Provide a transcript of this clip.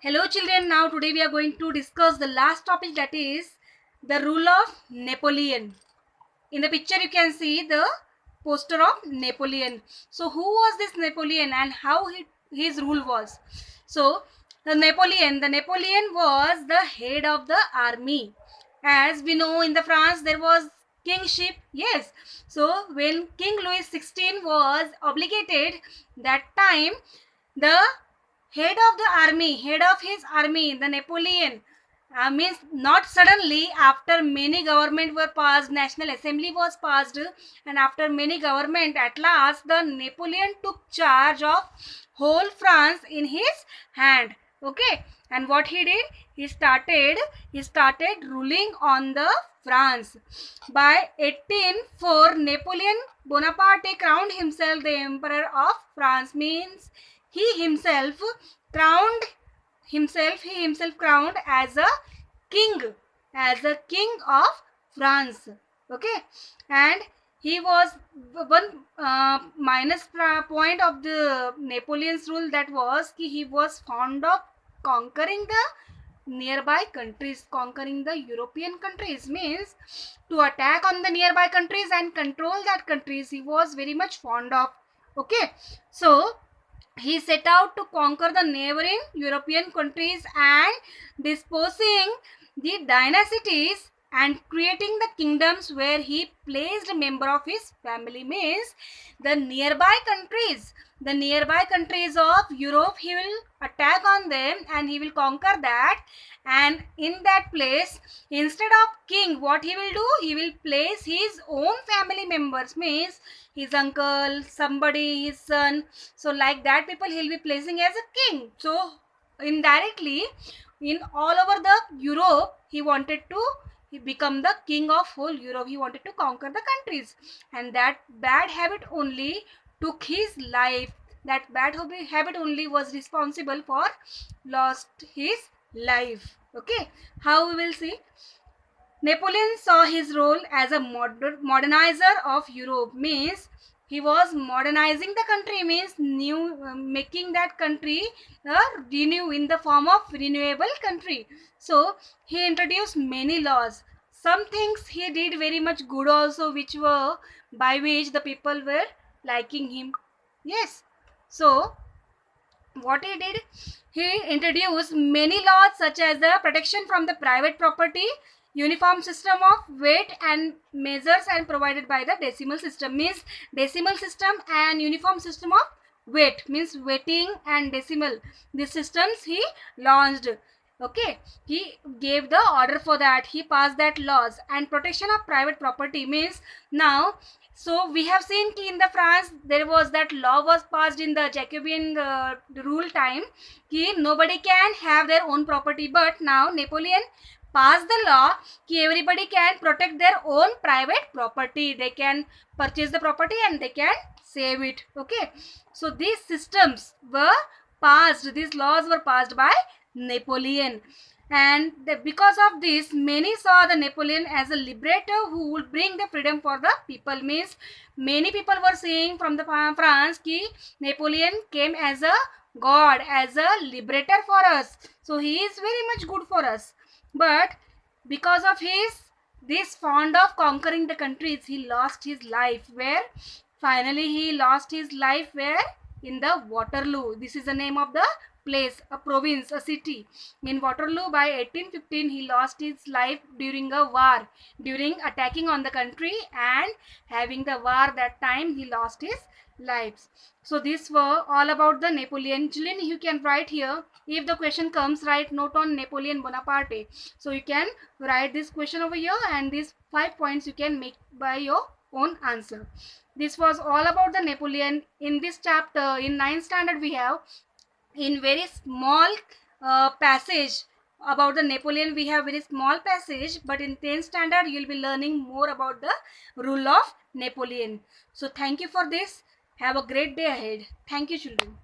Hello children, now today we are going to discuss the last topic, that is the rule of Napoleon. In the picture you can see the poster of Napoleon. So who was this Napoleon and how his rule was? So the Napoleon was the head of the army. As we know, in the France there was kingship. Yes. So when King Louis XVI was obligated, that time the head of his army, the Napoleon, means not suddenly, after many government were passed, National Assembly was passed, and after many government, at last the Napoleon took charge of whole France in his hand. Okay, and what he did, he started ruling on the France. By 1804, Napoleon Bonaparte crowned himself the Emperor of France. Means he himself crowned as a king of France. Okay, and he was one minus point of the Napoleon's rule, that was he was fond of conquering the nearby countries, conquering the European countries. Means to attack on the nearby countries and control that countries, he was very much fond of. Okay, so he set out to conquer the neighboring European countries and disposing the dynasties and creating the kingdoms where he placed a member of his family. Means the nearby countries of Europe, he will attack on them and he will conquer that, and in that place, instead of king, what he will do, he will place his own family members. Means his uncle, somebody, his son, so like that people he'll be placing as a king. So indirectly, in all over the Europe, he wanted to become the king of whole Europe. He wanted to conquer the countries, and that bad habit only took his life. That bad habit only was responsible for lost his life. Okay, how we will see. Napoleon saw his role as a modernizer of Europe. Means he was modernizing the country, means making that country renew in the form of renewable country. So he introduced many laws. Some things he did very much good also, which were by which the people were liking him. Yes. So what he did, he introduced many laws such as the protection from the private property, uniform system of weight and measures, and provided by the decimal system. Means decimal system and uniform system of weight, means weighting and decimal, these systems he launched. Okay, he gave the order for that, he passed that laws. And protection of private property, means now, so we have seen in the France there was that law was passed in the Jacobean rule time, कि nobody can have their own property, but now Napoleon passed the law कि everybody can protect their own private property. They can purchase the property and they can save it. Okay, so these systems were passed, these laws were passed by Napoleon. And because of this, many saw the Napoleon as a liberator who would bring the freedom for the people. Means many people were saying from the France कि Napoleon came as a god, as a liberator for us. So he is very much good for us. But because of this fond of conquering the countries, he lost his life. Where? Finally he lost his life where? In the Waterloo. This is the name of the place, a province, a city. In Waterloo, by 1815, he lost his life during a war, during attacking on the country and having the war. That time he lost his lives. So these were all about the Napoleon. Children, you can write here. If the question comes, write note on Napoleon Bonaparte. So you can write this question over here, and these 5 points you can make by your own answer. This was all about the Napoleon. In this chapter, in 9th standard, we have in very small passage about the Napoleon, we have very small passage, but in 10th standard you will be learning more about the rule of Napoleon. So thank you for this. Have a great day ahead. Thank you, children.